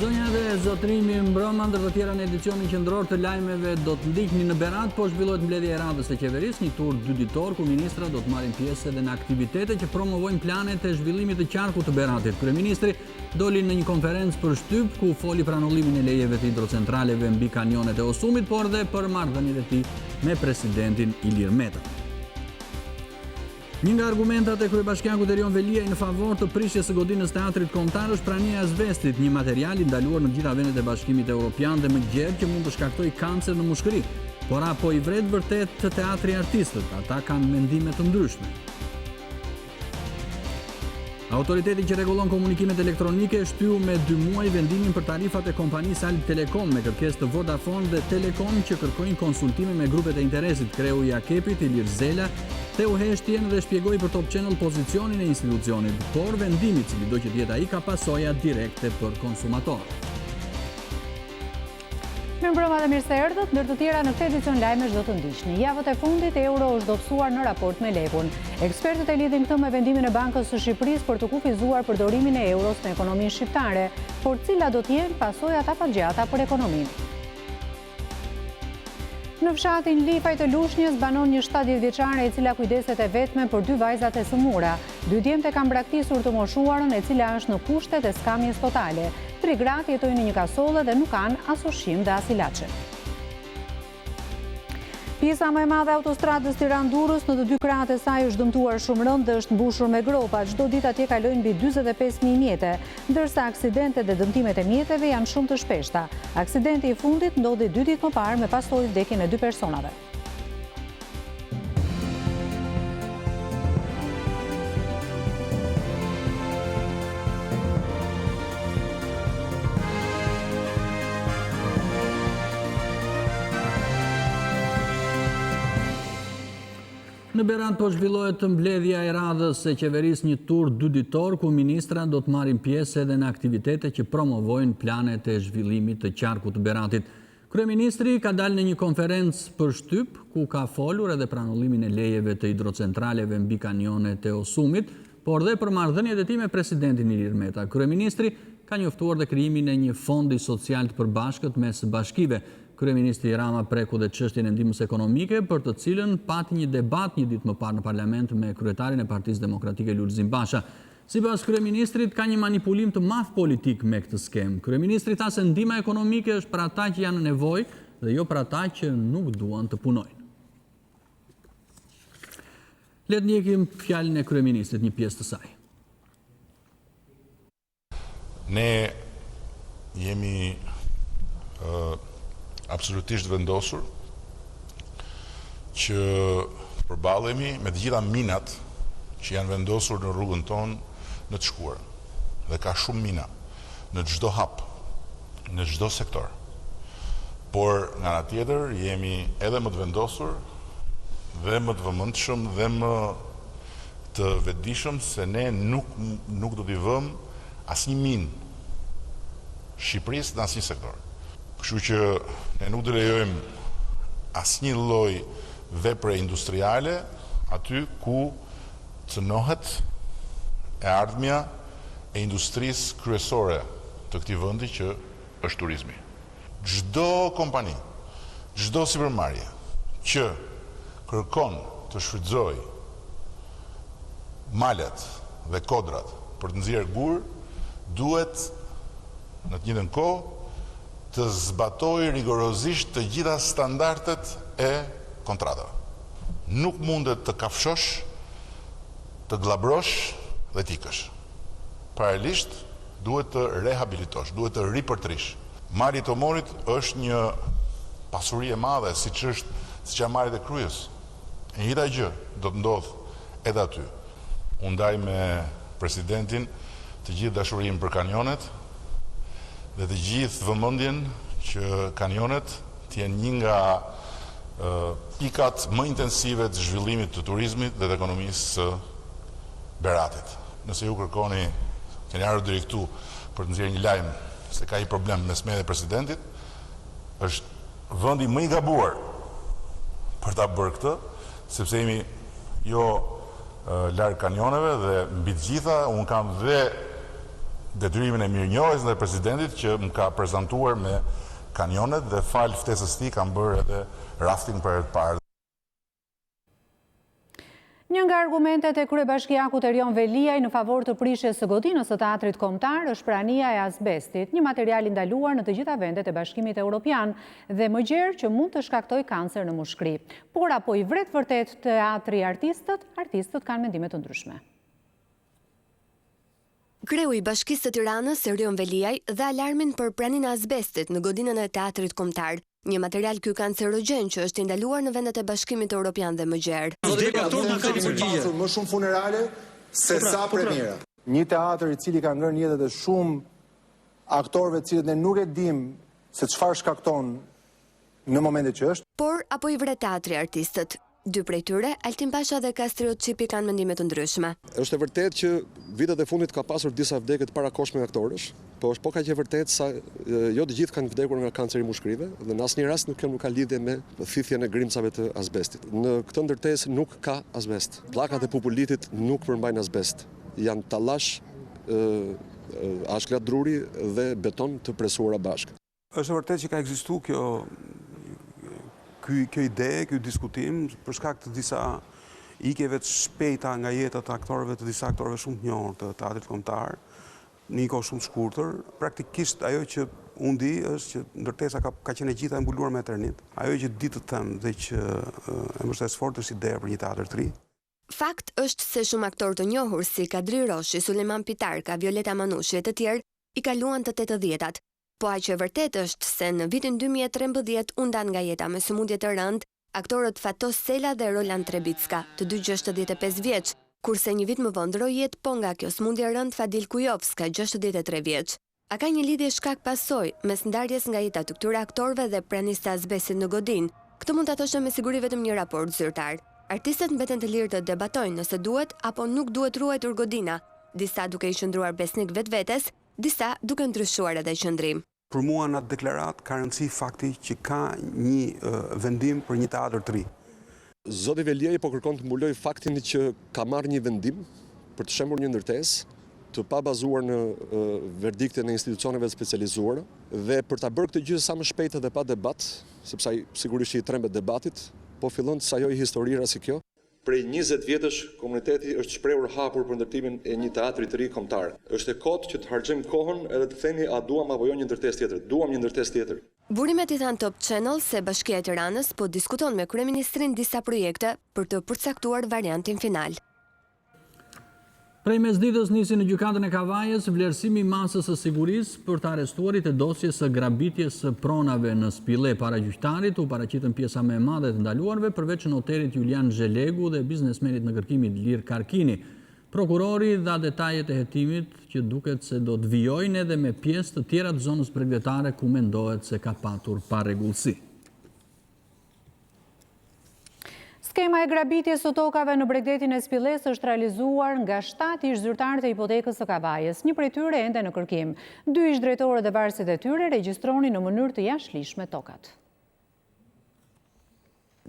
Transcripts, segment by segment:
Zonja dhe zotrimi mbrëma, ndër të tjera në edicionin qendror të lajmeve do të ndihni në Berat, po zhvillohet mbledhja e radhës së qeverisë, një tur 2 ditor ku ministra do të marrin pjesë edhe në aktivitete që promovojnë planet e zhvillimit të qarkut të Beratit. Kryeministri doli në një konferencë për shtyp ku foli për anullimin e lejeve të hidrocentraleve mbi kanionet e Osumit, por dhe për marrëdhëniet e tij me presidentin Ilir Meta. Një nga argumentat e kryebashkiakut Erion Velia në favor të prishjes së godinës teatrit kombëtar është prania e azbestit, një material i ndaluar në gjitha vendet e Bashkimit Evropian dhe më gjerë që mund të shkaktojë kancer në mushkëri. Por apo i vret vërtet të teatri artistët? Ata kanë mendime të ndryshme. Autoriteti që rregullon komunikimet elektronike shtyu me 2 muaj vendimin për tarifat e kompanisë Alp Telekom me kërkesë të Vodafone dhe Telekom që kërkojnë konsultime me grupet e interesit. Kreu i AKEP-it Ilir Zela Teu Heshtjen dhe shpjegoi për Top Channel pozicionin e institucionit, por vendimi i cili do që të jetë ai ka pasoja direkte për konsumatorët. Mirëmbrëma dhe mirë se erdhët, ndër të tjera në këtë edicion lajmesh do të ndiqni. Javët e fundit euro është dobësuar në raport me lekun. Ekspertët e lidhin këtë me vendimin e Bankës së Shqipërisë për të kufizuar përdorimin e euros në ekonominë shqiptare, por cila do të jenë pasojat afatgjata për ekonominë. Në fshatin Lifaj të Lushnjës banon një 70 vjeçare e cila kujdeset e vetme për 2 vajzat e sëmura. 2 djemtë kanë braktisur të moshuarën e cila është në kushtet e skamjes totale. 3 gratë jetojnë në një kasolle dhe nuk kanë as ushqim dhe as ilaçe. Pjesa më e madhe e autostradës Tiranë-Durrës në të 2 krahët e saj është dëmtuar shumë rënd dhe është mbushur me gropa. Çdo ditë atje kalojnë mbi 45.000 mjete, ndërsa aksidentet dhe dëmtimet e mjeteve janë shumë të shpeshta. Aksidenti i fundit ndodhi 2 ditë më parë me pasojë vdekjen e 2 personave. Në Berat po zhvillohet mbledhja e radhës së qeverisë, një tur 2 ditor ku ministra do të marrin pjesë edhe në aktivitete që promovojnë planet e zhvillimit të qarkut të Beratit. Kryeministri ka dalë në një konferencë për shtyp ku ka folur edhe për anullimin e lejeve të hidrocentraleve mbi kanionet e Osumit, por dhe për marrëdhëniet e tij me presidentin Ilir Meta. Kryeministri ka njoftuar dhe krijimin e një fondi social të përbashkët mes bashkive. Kryeministri Rama preku dhe çështjen e ndihmës ekonomike, për të cilën pati një debat një ditë më parë në parlament me kryetarin e Partisë Demokratike Lulzim Basha. Sipas kryeministrit ka një manipulim të madh politik me këtë skem. Kryeministri tha se ndihma ekonomike është për ata që janë në nevojë dhe jo për ata që nuk duan të punojnë. Le të ndjekim fjalën e kryeministrit, një pjesë të saj. Ne jemi absolutisht vendosur që përballemi me të gjitha minat që janë vendosur në rrugën tonë në të shkuarën. Dhe ka shumë mina në çdo hap, në çdo sektor. Por nga ana tjetër jemi edhe më të vendosur dhe më të vëmendshëm dhe më të vetëdijshëm se ne nuk do t'i vëmë asnjë minë Shqipërisë në asnjë sektor. Kështu që ne nuk do lejojmë asnjë lloj vepre industriale aty ku cënohet e ardhmja e industrisë kryesore të këtij vendi që është turizmi. Çdo kompani, çdo sipërmarrje që kërkon të shfrytëzojë malet dhe kodrat për të nxjerrë gur, duhet në të njëjtën kohë të zbatoj rigorozisht të gjitha standardet e kontratave. Nuk mundet të kafshosh, të glabrosh dhe t'ikësh. Paralelisht duhet të rehabilitosh, duhet të ripërtrish. Marrja e tomorit është një pasuri e madhe, siç janë marrjet e kryes. E njëjta gjë do të ndodhë edhe aty. Unë ndaj me presidentin të gjithë dashurinë për kanionet dhe të gjithë vëmendjen që kanionet të jenë një nga pikat më intensive të zhvillimit të turizmit dhe të ekonomisë së Beratit. Nëse ju kërkoni, keni ardhur deri këtu për të nxjerrë një lajm se ka një problem mes me dhe presidentit, është vendi më i gabuar për ta bërë këtë, sepse jemi jo larg kanioneve dhe mbi të gjitha unë kam dhe detyrimin e mirënjohjes dhe presidentit që më ka prezantuar me kamionet dhe fal ftesës tij kam bërë edhe rafting për herë të parë. Një nga argumentet e kryebashkiakut Erion Veliaj në favor të prishjes së godinës së teatrit kombëtar është prania e azbestit, një material i ndaluar në të gjitha vendet e Bashkimit Evropian dhe më gjerë që mund të shkaktojë kancer në mushkëri. Por apo i vret vërtet teatri artistët kanë mendime të ndryshme. Kreu i Bashkisë së Tiranës, Erion Veliaj, dha alarmin për praninë e azbestit në godinën e teatrit kombëtar. Një material ky kancerogjen që është ndaluar në vendet e Bashkimit Evropian dhe më gjerë. Më shumë funerale se sa premiera. Një teatër i cili ka ngrënë jetët e shumë aktorëve të cilët ne nuk e dim se çfarë shkakton në momentet që është. Por apo i vret teatri artistët? Dy prej tyre, Altin Pasha dhe Kastriot Çipi, kanë mendime të ndryshme. Është e vërtetë që vitet e fundit ka pasur disa vdekje të parakohshme aktorësh, po është kaq e vërtetë sa jo të gjithë kanë vdekur nga kanceri i mushkërive dhe në asnjë rast nuk ka lidhje me thithjen e grimcave të azbestit. Në këtë ndërtesë nuk ka azbest. Pllakat e pupulitit nuk përmbajnë azbest. Janë tallash, ashklat druri dhe beton të presuara bashkë. Është e vërtetë që ka ekzistuar kjo ide, kjo diskutim, për shkak të disa ikjeve të shpejta nga jetët e aktorëve, të disa aktorëve shumë të njohur të teatrit kombëtar, në një kohë shumë të shkurtër. Praktikisht ajo që unë di është që ndërtesa ka qenë e gjitha e mbuluar me eternit. Ajo që di të them dhe që e mbështes fort është ideja për një teatr të ri. Fakt është se shumë aktorë të njohur si Kadri Roshi, Suleman Pitarka, Violeta Manushi e të tjerë i kaluan të 80-at. Po aq e vërtet është se në vitin 2013 u ndan nga jeta me sëmundje të rëndë aktorët Fatos Sela dhe Roland Trebicka, të dy 65 vjeç, kurse një vit më vonë ndroi jetë po nga kjo sëmundje rëndë Fadil Kujovska, 63 vjeç. A ka një lidhje shkak pasojë mes ndarjes nga jeta të këtyre aktorëve dhe pranisë të azbestit në godinë? Këtë mund ta thoshë me siguri vetëm një raport zyrtar. Artistët mbeten të lirë të debatojnë nëse duhet apo nuk duhet ruajtur godina, disa duke i qëndruar besnik vetvetes, disa duke ndryshuar edhe qëndrim. Për mua në atë deklarat ka rëndësi fakti që ka një vendim për një teatr të ri. Zoti Veliaj po kërkon të mbuloj faktin që ka marrë një vendim për të shembur një ndërtesë të pa bazuar në verdikte në institucioneve specializuara dhe për ta bërë këtë gjë sa më shpejt dhe pa debat, sepse ai sigurisht i trembet debatit, po fillon të sajojë historira si kjo. Prej 20 vjetësh komuniteti është shprehur hapur për ndërtimin e një teatri të ri kombëtar. Është e kotë që të harxojmë kohën edhe të themi a duam apo jo një ndërtesë tjetër. Duam një ndërtesë tjetër. Burimet i thanë Top Channel se Bashkia e Tiranës po diskuton me kryeministrin disa projekte për të përcaktuar variantin final. Prej mesditës nisi në gjykatën e Kavajës vlerësimi i masës së sigurisë për të arrestuarit e dosjes së grabitjes së pronave në Spille. Para gjyqtarit u paraqitën pjesa më e madhe të ndaluarve përveç noterit Julian Zhelegu dhe biznesmenit në kërkimit Lir Karkini. Prokurori dha detajet e hetimit që duket se do të vijojnë edhe me pjesë të tjera të zonës bregdetare ku mendohet se ka patur parregullsi. Skema e grabitjes së tokave në bregdetin e Spilles është realizuar nga 7 ish-zyrtarët e hipotekës së Kavajës, një prej tyre ende në kërkim. 2 ish-drejtorët dhe varësit e tyre regjistronin në mënyrë të jashtëligjshme tokat.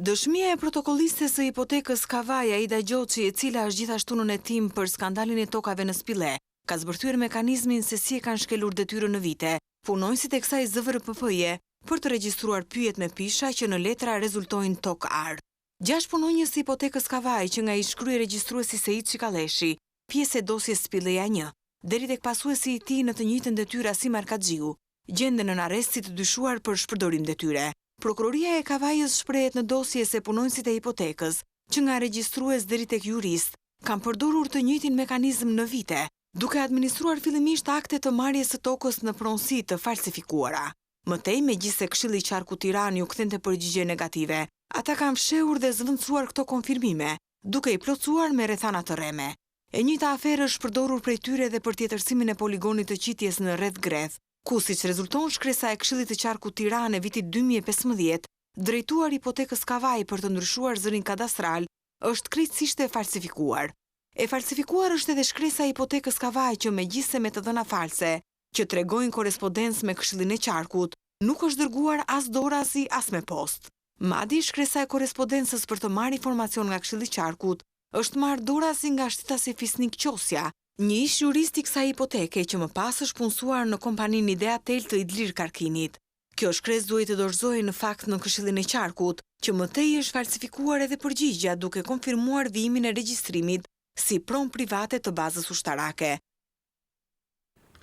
Dëshmia e protokollistes së hipotekës Kavaja, Ida Gjoçi, e cila është gjithashtu në hetim për skandalin e tokave në Spille, ka zbërthyer mekanizmin se si e kanë shkelur detyrën në vite. Punonësit e kësaj ZVRPP-je për të regjistruar pyjet me pisha që në letra rezultojnë tok ar. 6 punonjës së hipotekës Kavaj që nga i shkrye regjistruesi Sejit Çikaleshi, pjesë e dosjes Spilleja 1, deri tek pasuesi i tij në të njëjtën detyrë Asim Arkaxhiu, gjenden në arrest si të dyshuar për shpërdorim detyre. Prokuroria e Kavajës shprehet në dosje se punonësit e hipotekës, që nga regjistrues deri tek jurist, kanë përdorur të njëjtin mekanizëm në vite, duke administruar fillimisht akte të marrjes së tokës në pronësi të falsifikuara. Mëtej, megjithëse Këshilli i Qarkut Tiranë ju kthente përgjigje negative, ata kanë fshehur dhe zvendësuar këto konfirmime, duke i plotësuar me rrethana të rreme. E njëjta aferë është përdorur prej tyre edhe për tjetërsimin e poligonit të qitjes në Rreth Greth, ku siç rezulton shkresa e Këshillit të Qarkut Tiranë e vitit 2015, drejtuar hipotekës Kavaj për të ndryshuar zërin kadastral, është krejtësisht e falsifikuar. E falsifikuar është edhe shkresa e hipotekës Kavaj që megjithëse me të dhëna false, që tregojnë korrespondencë me Këshillin e Qarkut, nuk është dërguar as dorasi as me post. Madje shkresa e korrespondencës për të marrë informacion nga Këshilli i Qarkut është marrë dorasi nga shtitasi Fisnik Qosja, Një ish jurist i kësaj hipoteke që më pas është punësuar në kompaninë Ideatel të Idlir Karkinit. Kjo shkresë duhet të dorëzohej në fakt në Këshillin e Qarkut, që mëtej është falsifikuar edhe përgjigja duke konfirmuar vijimin e regjistrimit si pronë private të bazës ushtarake.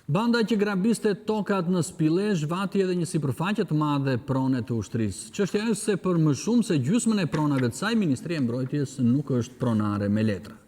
Banda që grabiste tokat në Spile zhvati edhe një sipërfaqe të madhe prone të ushtrisë. Çështja është se për më shumë se gjysmën e pronave të saj, Ministria e Mbrojtjes nuk është pronare me letra.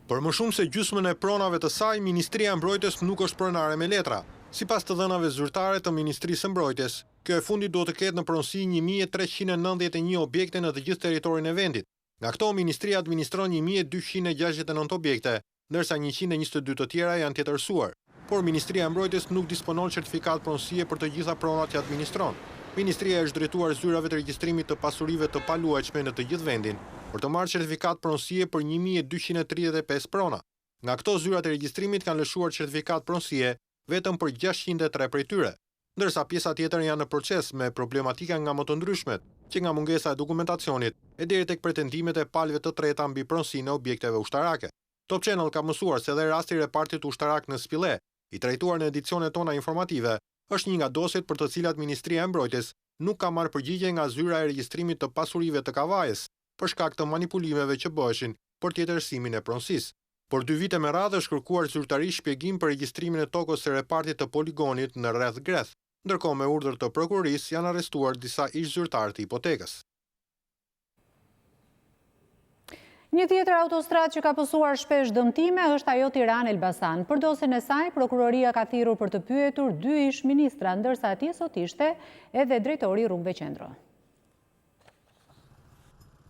Për më shumë se gjysmën e pronave të saj, Ministria e Mbrojtjes nuk është pronare me letra. Sipas të dhënave zyrtare të Ministrisë së Mbrojtjes, kjo e fundit duhet të ketë në pronësi 1391 objekte në të gjithë territorin e vendit. Nga këto, Ministria administron 1269 objekte, ndërsa 122 të tjera janë tjetërsuar. Por Ministria e Mbrojtjes nuk disponon certifikat pronësie për të gjitha pronat që administron. Ministria është drejtuar zyrave të regjistrimit të pasurive të paluajtshme në të gjithë vendin, për të marrë certifikat pronësie për 1235 prona. Nga këto, zyrat e regjistrimit kanë lëshuar certifikat pronësie vetëm për 603 prej tyre, ndërsa pjesa tjetër janë në proces me problematika nga më të ndryshmet, që nga mungesa e dokumentacionit e deri tek pretendimet e palëve të treta mbi pronësinë e objekteve ushtarake. Top Channel ka mësuar se dhe rasti i repartit ushtarak në Spile, i trajtuar në edicionet tona informative, është një nga dosjet për të cilat Ministria e Mbrojtjes nuk ka marrë përgjigje nga zyra e regjistrimit të pasurive të Kavajës, për shkak të manipulimeve që bëheshin për tjetërsimin e pronësisë. Por 2 vite me radhë është kërkuar zyrtarisht shpjegim për regjistrimin e tokës së repartit të poligonit në rreth Greth, ndërkohë me urdhër të prokurorisë janë arrestuar disa ish zyrtarë të hipotekës. Një tjetër autostradë që ka pësuar shpesh dëmtime është ajo Tiranë-Elbasan. Për dosjen e saj, prokuroria ka thirrur për të pyetur 2 ish ministra, ndërsa atje sot ishte edhe drejtori rrugëve qendro.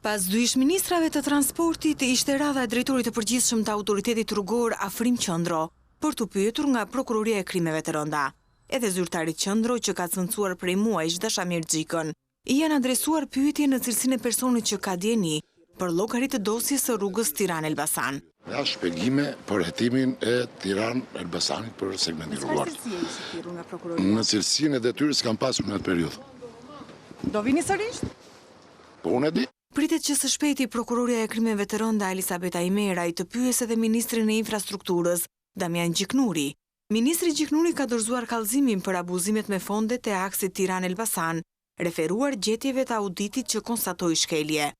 Pas 2 ish ministrave të transportit, ishte radha e drejtorit të përgjithshëm të autoritetit rrugor Afrim Qëndro, për të pyetur nga prokuroria e krimeve të rënda. Edhe zyrtarit Qëndro, që ka cëncuar prej muajsh Dashamir Xhikën, i janë adresuar pyetje në cilësinë e personit që ka dieni për llogarit të dosjes së rrugës Tiranë-Elbasan. Ja shpjegime për hetimin e Tiranë-Elbasanit për segmentin rrugor. Në cilësinë e detyrës kam pasur në atë periudhë. Do vini sërish? Po unë e di. Pritet që së shpejti prokuroria e krimeve të rënda Elisabeta Imeraj të pyes edhe ministrin e infrastrukturës, Damian Gjiknuri. Ministri Gjiknuri ka dorëzuar kallëzimin për abuzimet me fondet e aksit Tiranë-Elbasan, referuar gjetjeve të auditit që konstatoi shkelje.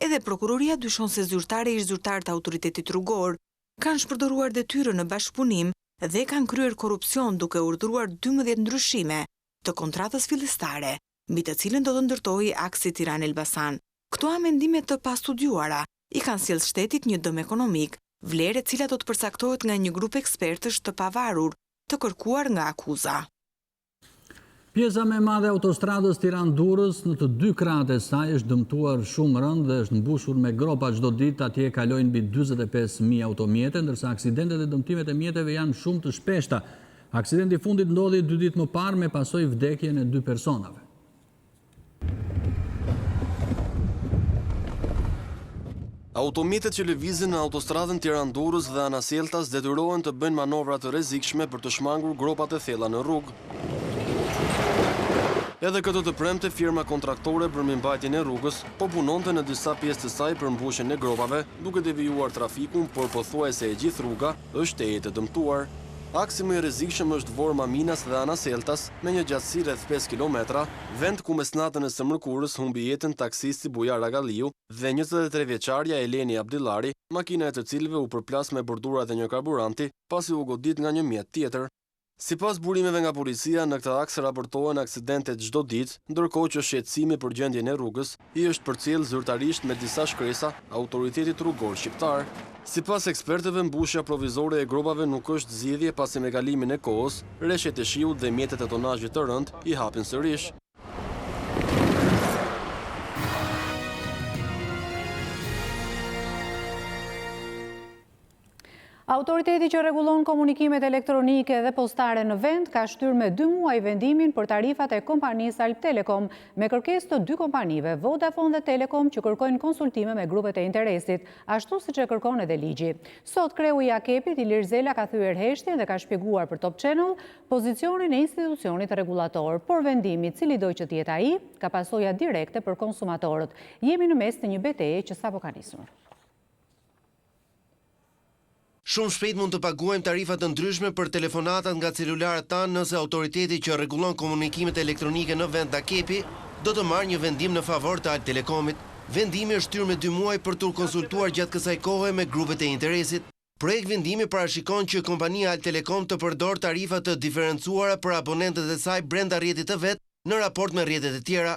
Edhe prokuroria dyshon se zyrtarë e ish zyrtarë të autoritetit rrugor kanë shpërdoruar detyrën në bashkëpunim dhe kanë kryer korrupsion duke urdhëruar 12 ndryshime të kontratës fillestare, mbi të cilën do të ndërtojë aksi Tiranë-Elbasan. Këto amendimet të pastudiuara i kanë sjellë shtetit një dëm ekonomik, vlerë e cila do të përcaktohet nga një grup ekspertësh të pavarur, të kërkuar nga akuza. Pjesa më e madhe e autostradës Tiranë-Durrës në të 2 krahët e saj është dëmtuar shumë rënd dhe është mbushur me gropa çdo ditë. Atje kalojnë mbi 45.000 automjete, ndërsa aksidentet dhe dëmtimet e mjeteve janë shumë të shpeshta. Aksidenti i fundit ndodhi 2 ditë më parë me pasojë vdekjen e 2 personave. Automjetet që lëvizin në autostradën Tiranë-Durrës dhe anasjeltas detyrohen të bëjnë manovra të rrezikshme për të shmangur gropat e thella në rrugë. Edhe këtë të premte, firma kontraktore për mbajtjen e rrugës po punonte në disa pjesë të saj për mbushjen e gropave, duke devijuar trafikun, por pothuajse e gjithë rruga është e dëmtuar. Aksi më i rrezikshëm është vorma Minas dhe Anaseltas me një gjatësi rreth 5 km, vend ku mesnatën e së mërkurës humbi jetën taksisti Bujar Agaliu dhe 23 vjeçarja Eleni Abdillari, makina e të cilëve u përplas me bordurat e një karburanti pasi u godit nga një mjet tjetër. Sipas burimeve nga policia, në këtë aks raportohen aksidentet çdo ditë, ndërkohë që shqetësimi për gjendjen e rrugës i është përcjell zyrtarisht me disa shkresa autoritetit rrugor shqiptar. Sipas ekspertëve, mbushja provizore e gropave nuk është zgjidhje pasi me kalimin e kohës, rreshtet e shiut dhe mjetet e tonazhit të rënd i hapin sërish. Autoriteti që rregullon komunikimet elektronike dhe postare në vend ka shtyrë me 2 muaj vendimin për tarifat e kompanisë Alp Telekom me kërkesë të 2 kompanive, Vodafone dhe Telekom, që kërkojnë konsultime me grupet e interesit, ashtu siç e kërkon edhe ligji. Sot kreu i AKEP-it Ilir Zela ka thyer heshtjen dhe ka shpjeguar për Top Channel pozicionin e institucionit rregullator, por vendimi, cili do që të jetë ai, ka pasoja direkte për konsumatorët. Jemi në mes të një betejë që sapo ka nisur. Shumë shpejt mund të paguajmë tarifa të ndryshme për telefonatat nga celularët tanë nëse autoriteti që rregullon komunikimet elektronike në vend ta kepi do të marrë një vendim në favor të Alt Telekomit. Vendimi është shtyr me 2 muaj për të konsultuar gjatë kësaj kohe me grupet e interesit. Projekt vendimi parashikon që kompania Alt Telekom të përdor tarifa të diferencuara për abonentët e saj brenda rrjetit të vet në raport me rrjetet e tjera.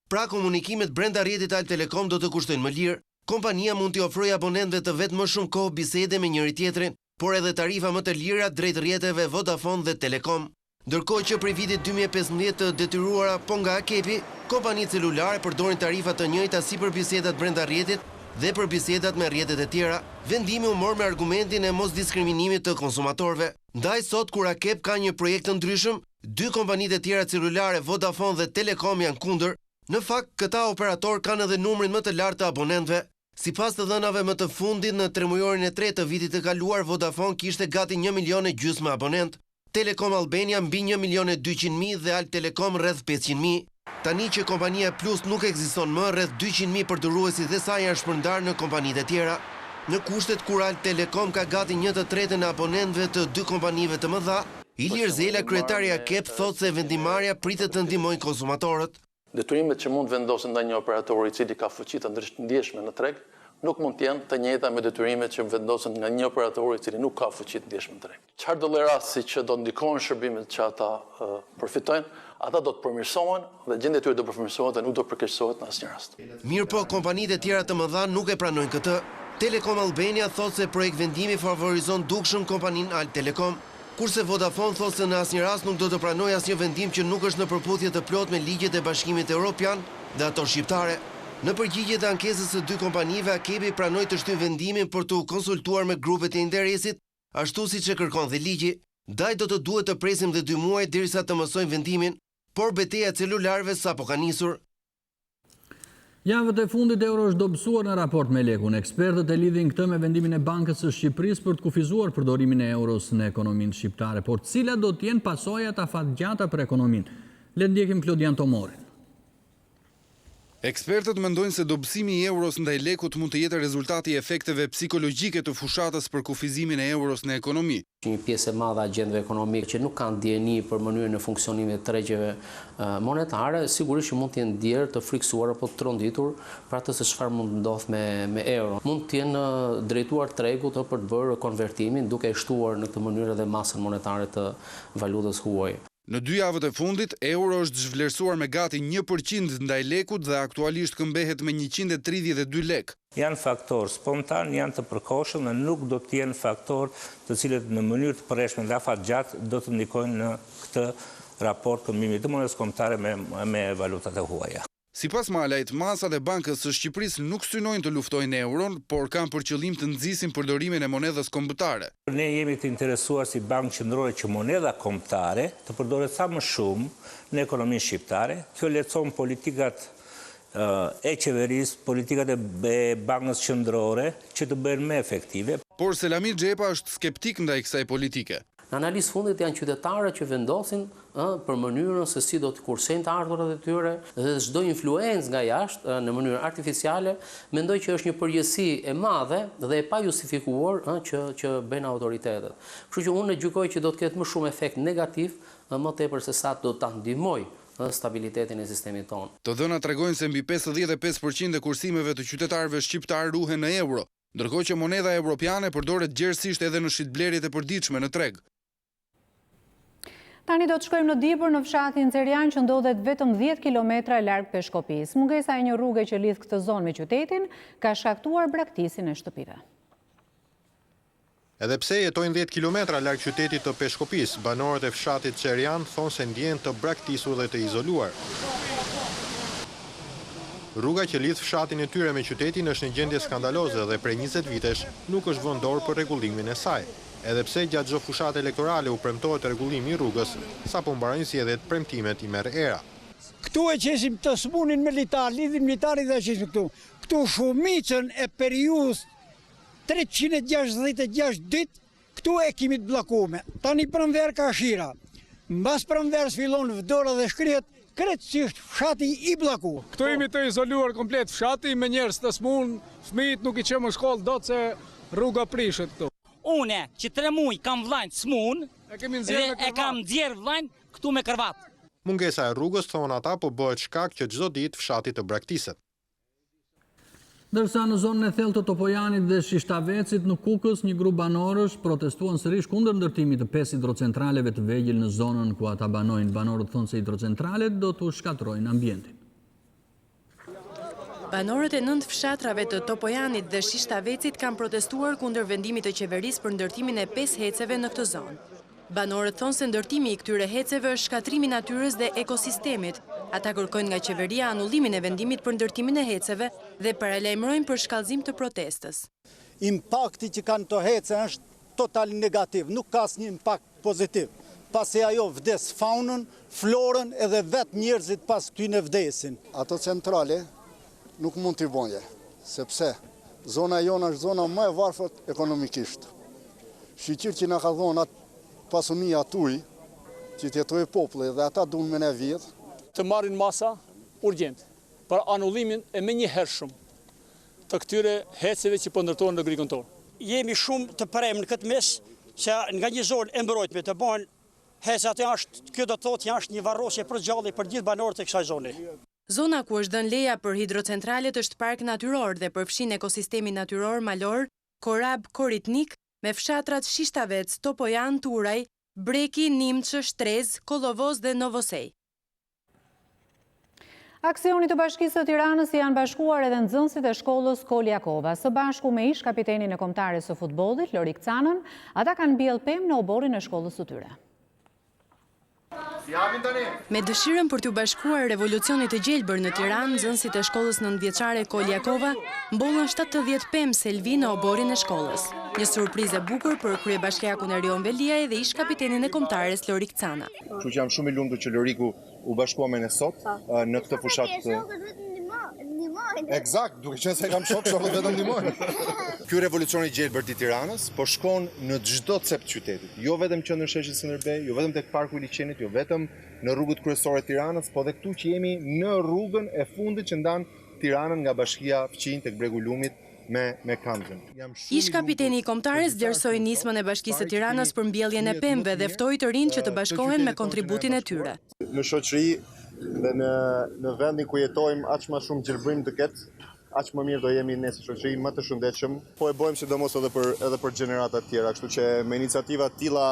Pra komunikimet brenda rrjetit Alt Telekom do të kushtojnë më lirë. Kompania mund t'i ofrojë abonentëve të vet më shumë kohë bisede me njëri tjetrin, por edhe tarifa më të lira drejt rrjeteve Vodafone dhe Telekom. Ndërkohë që prej vitit 2015 të detyruara po nga kepi, kompanitë celulare përdorin tarifa të njëjta si për bisedat brenda rrjetit dhe për bisedat me rrjetet e tjera. Vendimi u mor me argumentin e mos diskriminimit të konsumatorëve. Ndaj sot kur Akep ka një projekt të ndryshëm, 2 kompanitë e tjera celulare Vodafone dhe Telekom janë kundër. Në fakt, këta operator kanë edhe numrin më të lartë të abonentëve. Sipas të dhënave më të fundit në tremujorin e 3 të vitit të kaluar, Vodafone kishte gati 1,5 milion abonent. Telekom Albania mbi 1.200.000 dhe Alt Telekom rreth 500.000. Tani që kompania Plus nuk ekziston më, rreth 200.000 përdoruesit e saj janë shpërndarë në kompanitë e tjera. Në kushtet kur Alt Telekom ka gati 1/3 e abonentëve të 2 kompanive të mëdha, Ilir Zela, kryetari i Akep, thotë se vendimarrja pritet të ndihmojë konsumatorët. Detyrimet që mund vendosen ndaj një operatori i cili ka fuqi të ndjeshme në treg, nuk mund të jenë të njëjta me detyrimet që vendosen nga një operator i cili nuk ka fuqi të ndjeshme në treg. Çfarë do lloj rasti që do ndikohen shërbimet që ata përfitojnë, ata do të përmirësohen dhe gjendja e tyre do përmirësohet dhe nuk do përkeqësohet në asnjë rast. Mirëpo kompanitë e tjera të mëdha nuk e pranojnë këtë. Telekom Albania thotë se projekt vendimi favorizon dukshëm kompaninë Alt Telekom, kurse Vodafone thotë se në asnjë rast nuk do të pranojë asnjë vendim që nuk është në përputhje të plot me ligjet e Bashkimit Evropian dhe ato shqiptare. Në përgjigje të ankesës së 2 kompanive, Akepi pranoi të shtyjë vendimin për të konsultuar me grupet e interesit, ashtu siç e kërkon dhe ligji. Ndaj do të duhet të presim dhe 2 muaj derisa të mësojmë vendimin, por betejë celularëve sapo ka nisur. Javët e fundit euro është dobësuar në raport me lekun. Ekspertët e lidhin këtë me vendimin e Bankës së Shqipërisë për të kufizuar përdorimin e euros në ekonominë shqiptare, por cila do të jenë pasojat afatgjata për ekonominë? Le të ndjekim Klodian Tomorin. Ekspertët mendojnë se dobësimi i euros ndaj lekut mund të jetë rezultati i efekteve psikologjike të fushatës për kufizimin e euros në ekonomi. Një pjesë e madhe agjendëve ekonomike që nuk kanë dieni për mënyrën e funksionimit të tregjeve monetare, sigurisht që mund të jenë ndjerë të friksuar apo të tronditur për atë se çfarë mund të ndodhë me euro. Mund të jenë drejtuar tregut për të bërë konvertimin duke shtuar në këtë mënyrë edhe masën monetare të valutës huaj. Në 2 javët e fundit, euro është zhvlerësuar me gati 1% ndaj lekut dhe aktualisht këmbehet me 132 lek. Janë faktorë spontan, janë të përkohshëm dhe nuk do të jenë faktorë të cilët në mënyrë të përreshme dhe afatgjatë do të ndikojnë në këtë raport këmbimit të monedës kombëtare me valutat e huaja. Sipas Malajt, masat e Bankës së Shqipërisë nuk synojnë të luftojnë euron, por kanë për qëllim të nxisin përdorimin e monedhës kombëtare. Ne jemi të interesuar si Bankë Qendrore që monedha kombëtare të përdoret sa më shumë në ekonominë shqiptare. Kjo lehtëson politikat e qeverisë, politikat e Bankës Qendrore që të bëhen më efektive. Por Selami Xhepa është skeptik ndaj kësaj politike. Në analizë fundit janë qytetarët që vendosin për mënyrën se si do të kursejnë të ardhurat e tyre dhe çdo influencë nga jashtë në mënyrë artificiale, mendoj që është një përgjegjësi e madhe dhe e pajustifikuar që bëjnë autoritetet. Kështu që unë gjykoj që do të ketë më shumë efekt negativ më tepër se sa do ta ndihmojë stabilitetin e sistemit tonë. Të dhënat tregojnë se mbi 55% e kursimeve të qytetarëve shqiptar ruhen në euro, ndërkohë që monedha evropiane përdoret gjerësisht edhe në shitblerjet e përditshme në treg. Tani do të shkojmë në Dibër, në fshatin Cerian që ndodhet vetëm 10 kilometra larg Peshkopis. Mungesa e një rruge që lidh këtë zonë me qytetin ka shkaktuar braktisjen e shtëpive. Edhe pse jetojnë 10 kilometra larg qytetit të Peshkopis, banorët e fshatit Cerian thonë se ndjehen të braktisur dhe të izoluar. Rruga që lidh fshatin e tyre me qytetin është në gjendje skandaloze dhe prej 20 vitesh nuk është vënë dorë për rregullimin e saj. Edhe pse gjatë çdo fushate elektorale u premtohet rregullimi i rrugës, sapo mbarojnë zgjedhjet premtimet i merr era. Këtu e qesim të smunin me litar, lidhim litarit dhe qesim këtu. Këtu shumicën e periudhës 366 ditë, këtu e kemi të bllokuar. Tani pranver ka shira. Mbas pranverës fillon vdora dhe shkrihet, krejtësisht fshati i bllokuar. Këtu jemi të izoluar komplet fshati me njerëz të smun, fëmijët nuk i çojmë në shkollë dot se rruga prishet këtu. une që 3 muaj kam vllajn smun, dhe e kam nxjerr vllajn këtu me kërvat. Mungesa e rrugës, thonë ata, po bëhet shkak që çdo ditë fshati të braktiset. Ndërsa në zonën e thellë të Topojanit dhe Shishtavecit në Kukës, një grup banorësh protestuan sërish kundër ndërtimit të 5 hidrocentraleve të vegjël në zonën ku ata banojnë. Banorët thonë se hidrocentralet do të shkatrojnë ambientin. Banorët e 9 fshatrave të Topojanit dhe Shishtavecit kanë protestuar kundër vendimit të qeverisë për ndërtimin e 5 heceve në këtë zonë. Banorët thonë se ndërtimi i këtyre heceve është shkatrimi i natyrës dhe ekosistemit. Ata kërkojnë nga qeveria anullimin e vendimit për ndërtimin e heceve dhe paralajmërojnë për shkallëzim të protestës. Impakti që kanë të hece është total negativ, nuk ka asnjë impakt pozitiv. Pasi ajo vdes faunën, florën edhe vetë njerëzit pas këtyne vdesin. Ato centrale nuk mund t'i bonje, sepse zona jonë është zona më e varfër ekonomikisht. Shqyqir që na ka dhonë atë pasunia tuj, që t'jetoj populli dhe ata dunë me ne vjetë, të marrin masa urgjent për anullimin e menjëhershëm të këtyre heceve që po ndërtohen në grikën tonë. Jemi shumë të premë në këtë mes që nga një zonë e mbrojtme të bëhen hecat kjo do të thotë janë një varrosje për gjallë për gjithë banorët e kësaj zone. Zona ku është dhënë leja për hidrocentralet është park natyror dhe përfshin ekosistemin natyror malor, korab koritnik me fshatrat Shishtavec, Topojan, Turaj, Breki, Nimçë, Shtrez, Kollovoz dhe Novosej. Aksionit të Bashkisë së Tiranës janë bashkuar edhe nxënësit e shkollës Koljakova. Së bashku me ish kapitenin e kombëtares së futbollit, Lorik Canën, ata kanë mbjellë pemë në oborin e shkollës së tyre. Me dëshirën për t'u bashkuar revolucionit të gjelbër në Tiranë, nxënësit e shkollës 9-vjeçare Koljakova mbollën 70 pemë selvi në oborin e shkollës. Një surprizë e bukur për kryebashkiakun Erion Veliaj dhe ish kapitenin e kombëtares Lorik Cana. Kështu që jam shumë i lumtur që Loriku u bashkua me ne sot në këtë fushat. Eksakt, duke qenë se kam shokët vetëm ndihmojnë. Ky revolucion i gjelbër i Tiranës po shkon në çdo cep të qytetit. Jo vetëm qendër sheshit Skënderbej, jo vetëm tek parku i Liçenit, jo vetëm në rrugët kryesore të Tiranës, po edhe këtu që jemi në rrugën e fundit që ndan Tiranën nga bashkia Fqinj tek bregu i Lumit me Kamzën. Ish kapiteni i kombëtares vlerësoi nismën e Bashkisë së Tiranës për mbjelljen e pemëve dhe ftoi të rinj që të bashkohen me kontributin e tyre. Në shoqëri dhe në vendin ku jetojmë, aq më shumë gjelbrim të ketë, aq më mirë do jemi ne si shoqëri më të shëndetshëm. Po e bëjmë sidomos edhe për gjenerata të tjera, kështu që me iniciativa të tilla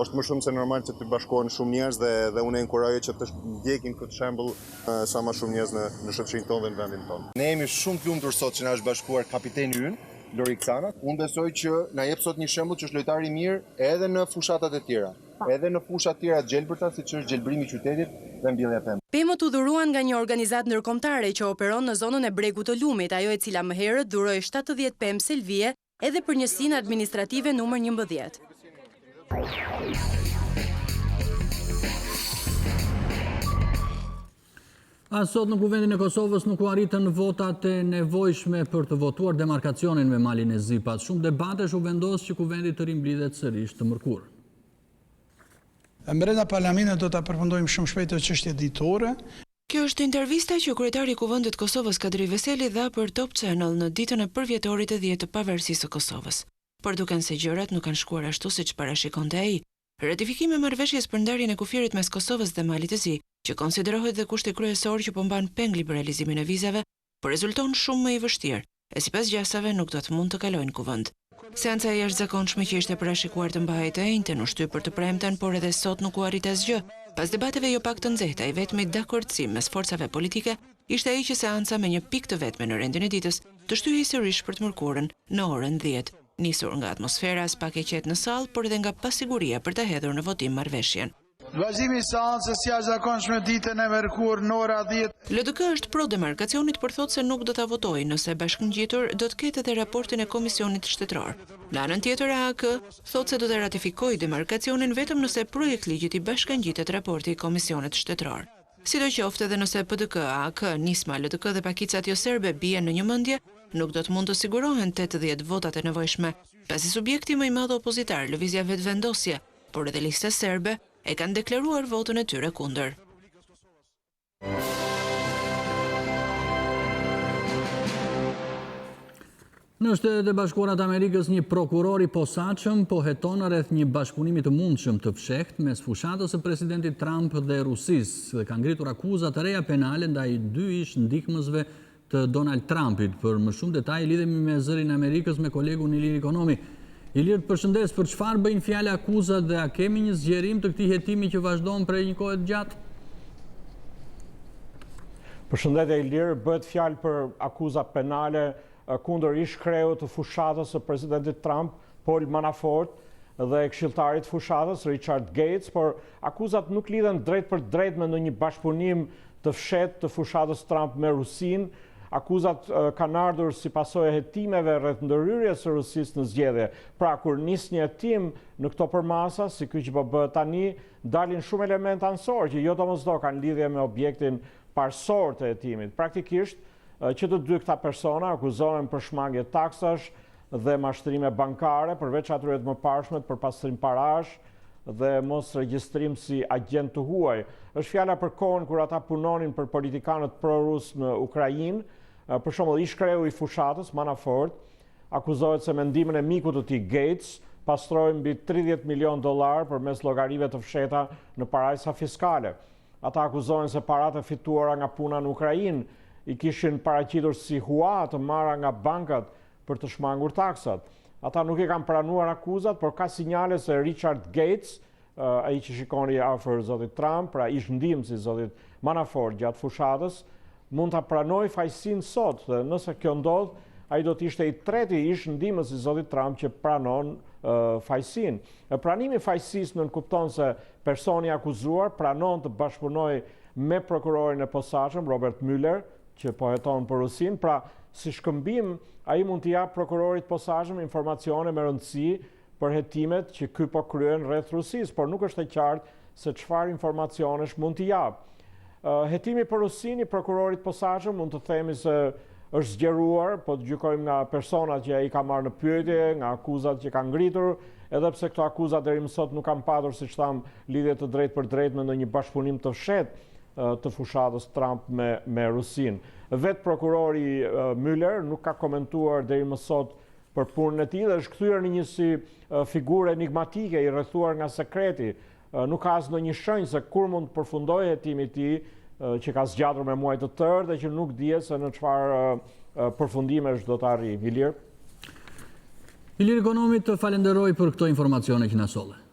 është më shumë se normal që të bashkohen shumë njerëz dhe unë enkurajoj që të ndjekin këtë shembull sa më shumë njerëz në shoqërinë tonë dhe në vendin tonë. Ne jemi shumë të lumtur sot që na është bashkuar kapiteni ynë, Lorik Cana. Unë besoj që na jep sot një shembull që është lojtar i mirë edhe në fushatat e tjera, edhe në fusha të tjera të gjelbërta, siç është gjelbrimi i qytetit dhe mbjellja e pemëve. Pemët u dhuruan nga një organizatë ndërkombëtare që operon në zonën e bregut të Lumit, ajo e cila më herët dhuroi 70 pemë selvie edhe për njësinë administrative numër 11. Sot në kuvendin e Kosovës nuk u arritën votat e nevojshme për të votuar demarkacionin me malin e Zipat. Shumë debatesh u vendos që kuvendi të rimblidhet sërish të mërkurë. Brenda parlamentit do ta përfundojmë shumë shpejt çështjet ditore. Kjo është intervista që kryetari i Kuvendit të Kosovës Kadri Veseli dha për Top Channel në ditën e përvjetorit të 10 të pavarësisë së Kosovës. Por duken se gjërat nuk kanë shkuar ashtu siç parashikonte ai. Ratifikimi i marrëveshjes për ndarjen e kufirit mes Kosovës dhe Malit të Zi, që konsiderohet dhe kushti kryesor që po mban peng liberalizimin e vizave, po rezulton shumë më i vështirë, e sipas gjasave nuk do të mund të kalojnë kuvend. Seanca e jashtëzakonshme që ishte parashikuar të mbahej të enjten u shtyp për të premten, por edhe sot nuk u arrit asgjë. Pas debateve jo pak të nxehta, i vetmi dakordsim mes forcave politike ishte ai që seanca me një pikë të vetme në rendin e ditës të shtyhej sërish për të mërkurën në orën 10, nisur nga atmosfera as pak e qetë në sallë, por edhe nga pasiguria për të hedhur në votim marrëveshjen. Vazhdimi i seancës jashtëzakonshme ditën e mërkurë në ora 10. LDK është pro demarkacionit, por thotë se nuk do ta votojë nëse bashkëngjitur do të ketë edhe raportin e Komisionit Shtetëror. Në anën tjetër, AK thotë se do të ratifikojë demarkacionin vetëm nëse projekt ligjit i bashkëngjitet raporti i Komisionit Shtetëror. Sidoqoftë edhe nëse PDK, AK, Nisma, LDK dhe pakicat jo serbe bien në një mendje, nuk do të mund të sigurohen 80 votat e nevojshme, pasi subjekti më i madh opozitar, Lëvizja Vetvendosje, por edhe lista serbe e kanë deklaruar votën e tyre kundër. Në Shtetet e Bashkuara të Amerikës një prokuror i posaçëm po heton rreth një bashkëpunimi të mundshëm të fshehtë mes fushatës së presidentit Trump dhe Rusisë dhe ka ngritur akuza të reja penale ndaj dy ish ndihmësve të Donald Trumpit. Për më shumë detaj lidhemi me zërin e Amerikës me kolegun Ilir Ekonomi. Ilir, përshëndes, për çfarë bëjnë fjalë akuzat dhe a kemi një zgjerim të këtij hetimi që vazhdon prej një kohe të gjatë? Përshëndetje Ilir, bëhet fjalë për akuza penale kundër ish-kreut të fushatës së presidentit Trump, Paul Manafort, dhe këshilltarit fushatës Richard Gates, por akuzat nuk lidhen drejt për drejt me ndonjë bashkëpunim të fshehtë të fushatës Trump me Rusinë. Akuzat kanë ardhur si pasojë e hetimeve rreth ndërhyrjes së Rusisë në zgjedhje. Pra, kur nis një hetim në këto përmasa, si ky që po bëhet tani, dalin shumë elementë anësor që jo domosdo kanë lidhje me objektin parsor të hetimit. Praktikisht, që të dy këta persona akuzohen për shmangje taksash dhe mashtrime bankare, përveç atyre të mëparshmet për pastrim parash dhe mos regjistrim si agent të huaj. Është fjala për kohën kur ata punonin për politikanët pro-rus në Ukrainë. Për shembull, ish-kreu i fushatës, Manafort, akuzohet se me ndihmën e mikut të tij Gates pastroi mbi $30 milion përmes llogarive të fshehta në parajsa fiskale. Ata akuzohen se paratë e fituara nga puna në Ukrainë i kishin paraqitur si hua të marra nga bankat për të shmangur taksat. Ata nuk i kanë pranuar akuzat, por ka sinjale se Richard Gates, ai që shikoni afër zotit Trump, pra ish ndihmësi zotit Manafort gjatë fushatës, mund ta pranoj fajsinë sot. Dhe nëse kjo ndodh, ai do të ishte i treti ish ndihmës i zotit Trump që pranon fajsinë. Pranimi i fajsisë nënkupton se personi akuzuar pranon të bashkëpunojë me prokurorin e posaçëm Robert Mueller, që po heton për Rusinë. Pra, si shkëmbim, ai mund t'i jap prokurorit posaçëm informacione me rëndësi për hetimet që ky po kryen rreth Rusisë, por nuk është e qartë se çfarë informacionesh mund t'i jap. Hetimi për Rusinë i prokurorit posaçëm mund të themi se është zgjeruar, po të gjykojmë nga personat që ai ka marrë në pyetje, nga akuzat që kanë ngritur, edhe pse këto akuzat deri më sot nuk kanë patur, siç tham, lidhje të drejtë për drejtë me ndonjë bashkëpunim të fshehtë të fushatës Trump me Rusinë. Vetë prokurori Mueller nuk ka komentuar deri më sot për punën e tij dhe është kthyer në një si figurë enigmatike i rrethuar nga sekreti. Nuk ka asnjë shenjë se kur mund të përfundojë hetimi i tij, që ka zgjatur me muaj të tërë dhe që nuk dihet se në çfarë përfundimesh do të arrijë. Ilir Ekonomi, të falenderoj për këto informacione që na solle.